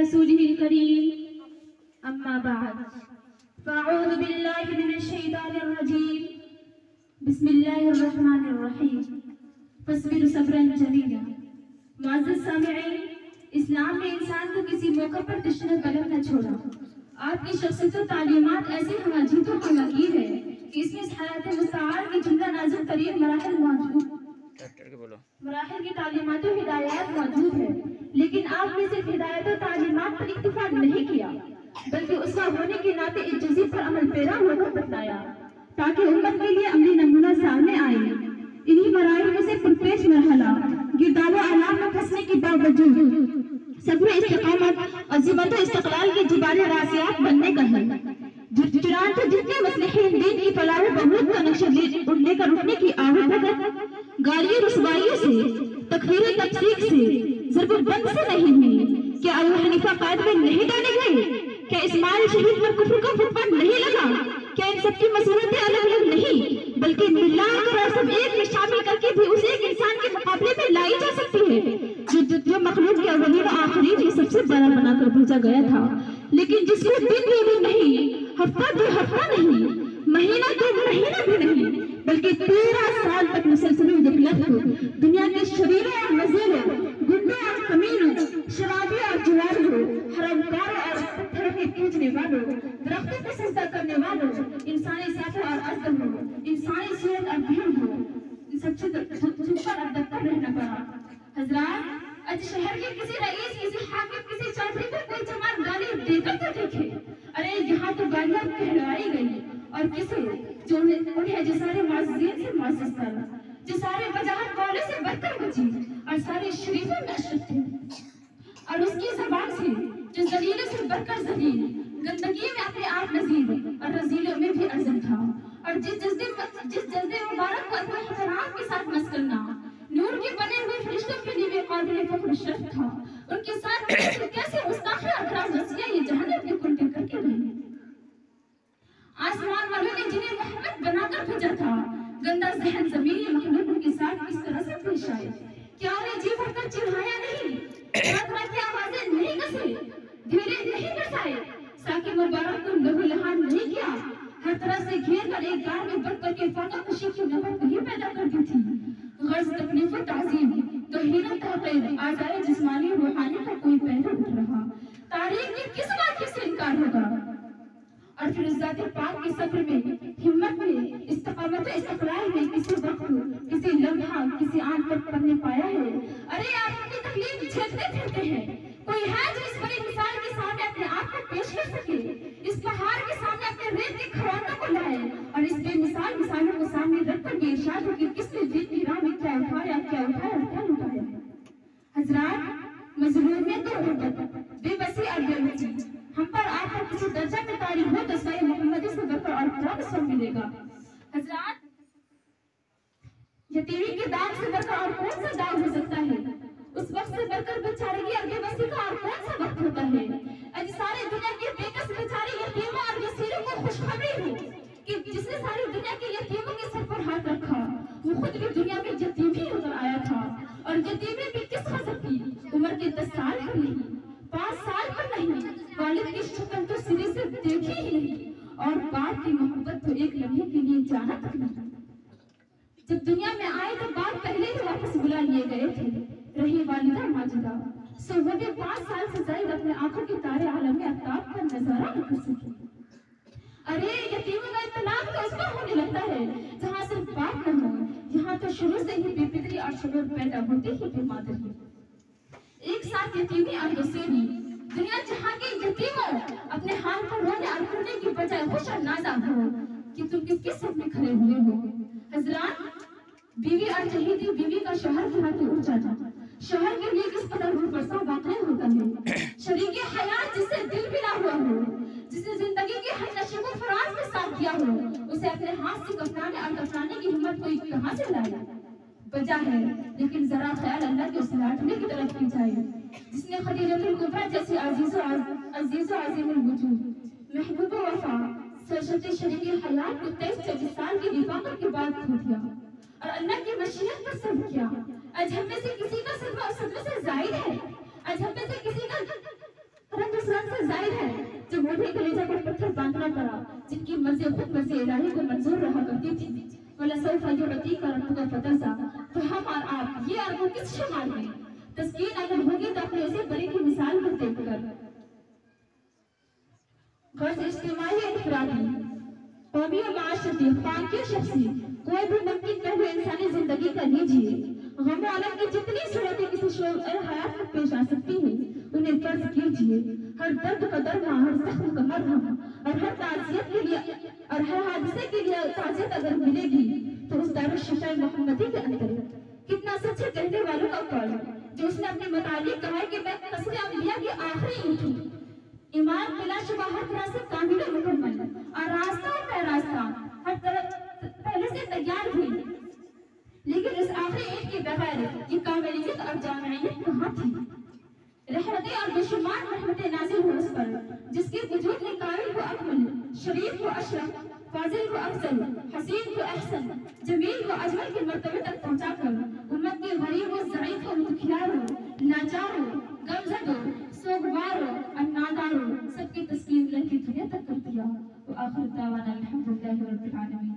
रसूलिहिल करीम अम्मा बाद फ़अऊज़ु बिल्लाहि मिनश शैतानिर रजीम बिस्मिल्लाहिर रहमानिर रहीम फस्बिर सब्रन जमीला। मुअज़्ज़ज़ सामिईन, इस्लाम ने इंसान को किसी मौका पर तशन्नुअ कलम न छोड़ा। आपकी शख्सियत और तालीमात ऐसी हमाजीत और हमागीर है कि इसमें इस हयात मुस्तआर की जुमला नाज़ुक तरीन मराहिल की तालीमात और हिदायत मौजूद है, लेकिन आपने सिर्फ हिदायत और तालीमात पर इक्तिफा नहीं किया बल्कि उसका होने के नाते इस जज़ीब पर अमल पैरा होकर बतलाया ताकि उम्मत के लिए अमली नमूना सामने आए। इन्हीं मराहिल में से पुरपेश मरहला गिरदाव आलाम में फंसने के बावजूद सब्र इस्तिकामत और ज़िम्मत और इस्तिक़लाल के जिबाल रासियात बनने का है। चुनांचे जितने मसलहे दीन की फलाह व बहबूद का नक्शा लेकर उठने की आहट भगत गालियों रुसवाइयों से तकफीर तफसीक से ज़रबबंद से नहीं हुई। क्या अबू हनीफा कैद में नहीं डाले गए? क्या इस्माइल शहीद पर कुफ्र का फतवा नहीं लगा? क्या इन सबकी मसूरतें अलग अलग नहीं बल्कि मिलाकर और सब एक में शामिल करके भी उस एक इंसान के मुकाबले में लाई जा सकती है जो मखलूक के अव्वलीन और आखिरीन ही सबसे बड़ा बनाकर भेजा गया था, लेकिन जिसको दिन भी नहीं, हफ्ता भी हफ्ता नहीं, महीना तो महीना भी नहीं बल्कि 13 साल तक मुसलसल दुनिया के शरीरों और नज़ीरों, गुंडों और कमीनों, शराबी और जुआरियों, हरामखोर और पत्थरों के खींचने वालों, दरख्तों को सजदा करने वालों, इंसानी साफे और अज़म हो, इंसानी सूरत और भीड़ हो, इन सबसे छुपकर अब तक रहना पड़ा। हज़रात, आज शहर के किसी रईस, किसी हाकिम, किसी चौधरी को कोई जमात गाली देकर तो देखे। अरे यहाँ तो गालियाँ कहलवाई गई और किसे जो उन्हें जो सारे मुअज़्ज़िज़ीन से मुअज़्ज़ज़ था, जो सारे वजाहत वाले से बढ़कर बची और सारे शरीफों में अशरफ थे, और उसकी ज़बान से जो ज़लीलों से बढ़कर ज़लील, गंदगी में अपने आप नज़ीर और रज़ीलों में भी अज़म था, और जिस जज्बे मुबारक को अपने एहतराम के साथ मस करना नूर के बने हुए फरिश्तों के लिए काबिल फ़ख्र शर्फ था, उनके साथ कैसे गुस्ताखी और खराब रसिया ये जहन्नम के कुंडे करके रहे। आसमान वालों ने जिन्हें मोहम्मद बनाकर भेजा था, गंदा जहन ज़मीनी मखलूक के साथ किस तरह से पेश आए? क्या उन्हें जी भरकर चिढ़ाया नहीं, तरह की आवाजें नहीं कसे, धीरे नहीं बरसाए, साके मुबारक को लहूलुहान नहीं किया, हर तरह से घेर कर एक गार में बंद करके फाका खुशी की नफरत नहीं पैदा कर दी थी। गर्ज तकलीफ और ताज़ीम तो हिरत तहक़ीर आज़ाए जिस्मानी रूहानी का कोई पहलू उठ रहा, तारीख की किस बात से इनकार होगा? और फिर उस ज़ात पाक के सब्र में, हिम्मत में, इस्तिक़ामत इस्तिक़लाल में किसी वक्त, किसी लम्हा, किसी आन पर पढ़ने पाया है? अरे आप अपनी तकलीफ झेलते फिरते हैं, कोई है जो इस बड़ी मिसाल के सामने अपने आप को पेश कर सके, इस पहाड़ के सामने अपने रेत के खरौनों को लाए और इस बेमिसाल मिसालों को सामने रखकर ये इरशाद हो कि किसने दीन की राह में क्या उठाया, क्या उठाया और क्या लुटाया। हज़रात, मज़लूमियत और गुर्बत, बेबसी और बेवसी, हम पर आप पर किसी दर्जा में तारीख हो तो सही मोहम्मदी से बढ़कर और कौन सा मिलेगा? हज़रात, यतीमी के दाग से बढ़कर और कौन सा दाग हो सकता है? उस वक्त से बढ़कर बेचारगी और बेबसी का और कौन सा वक्त होता है? आज सारी दुनिया के बेकस बेचारे यतीमों और यसीरों को खुशखबरी हो कि जिसने सारी दुनिया के यतीमों के सर पर हाथ रखा वो खुद भी दुनिया में यतीम ही होकर आया था, और यतीमी भी किस हद की? उम्र के 10 साल पर नहीं, 5 साल पर नहीं, वालिद की शक्ल तो सिरे से देखी ही नहीं, और बाप की मोहब्बत तो एक लम्हे के लिए जाना तक नहीं। जब दुनिया में आए तो बाप पहले ही वापस बुला लिए गए थे, रही वालिदा माजिदा, सो वो भी 5 साल से ज़ायद अपने आंखों के तारे आलम में आफ्ताब का नजारा न कर सकी। अरे यतीमों का इत्तलाक तो उसका होने लगता है जहाँ सिर्फ बाप न हो, यहाँ तो शुरू से ही बेफिक्री और शुरूर पैदा होते ही बेमादरी। एक साथ यतीमी और यसीरी, दुनिया जहाँ के यतीमों अपने हाल पर रोने और रोने की बजाय खुश और नाज़ा हो कि तुम किसके सर में खड़े हुए हो। हज़रात, बीवी और शहीदी बीवी का शोहर के हाथ उठ जाता, शोहर के लिए किस कदर रूह वाक़या होता है। शरीके हयात जिससे दिल मिला हुआ हो, जिसने जिंदगी के हर नशे को फराज में साथ किया हो, उसे अपने हाथ से कफनाने और दफनाने की हिम्मत कोई कहाँ से लाया? बजा है, लेकिन जरा ख्याल अल्लाह के उस लाटने की तरफ की जाए जिसने खदीजतुल कुबरा जैसी अजीज़ो अज़ीमुल वजूद महबूबा वफा सरशते शरीके हयात को 23-24 साल की रिफाकत के बाद खो दिया और अल्लाह की मशीयत पर सब्र किया। आज हम में से किसी का सदमा उस सदमे से जायद है? आज हम में से किसी का पर जाहिर है जो मोटे कलेजा पर पत्थर बांधना पड़ा, जिनकी मर्जी खुद मर्जी इलाही को मंजूर रहा करती थी। वला सौफा युअतीका रब्बुका फतरज़ा, तो हम और आप ये आरज़ू किस शुमार में? तस्कीन अगर होगी तो अपने उसे बड़ी की मिसाल को देखकर। गर्ज इज्तिमाई इनफरादी, कौमी और माशरती, ख़ानगी शख्सी, कोई भी मुमकिन पहलू इंसानी जिंदगी का लीजिए। गम आलम की जितनी सूरतें किसी शोर हयात में पेश आ सकती हैं, उन्हें फर्ज कीजिए। हर दर्द का दरमा, हर जख्म का मरहम, और हर ताज़ियत के लिए और हर हादसे के लिए ताज़ियत अगर मिलेगी तो उस दारुल शिफा मोहम्मदी के अंदर कितना सच्चे कहने वालों का कौल जो उसने अपने मुतालिक कहा है कि मैं कसरे अंबिया की आखिरी ईंट हूँ। ईमान बिलाशुबा हर तरह से कामिल और मुकम्मल, और रास्ता हर तरफ पहले से तैयार भी, लेकिन इस आखिरी ईंट के बगैर ये कामिलियत और जामियत कहाँ थी? रहमतें और बेशुमार रहमतें नाज़िल हुई उस पर जिसके वजूद ने कामिल को अकमल, शरीफ को अशरफ, फाजिल को अफजल, हसीन को अहसन, जमील को अजमल के मर्तबे तक पहुंचाकर उम्मत के गरीब व ज़ईफ़ व दुखियार हो, लाचार हो, गमज़द हो, सोगवार हो और नादार हो सबकी तस्कीन की दुनिया तक कर दिया। तो आखिर दावाना अल्हम्दुलिल्लाहि रब्बिल आलमीन।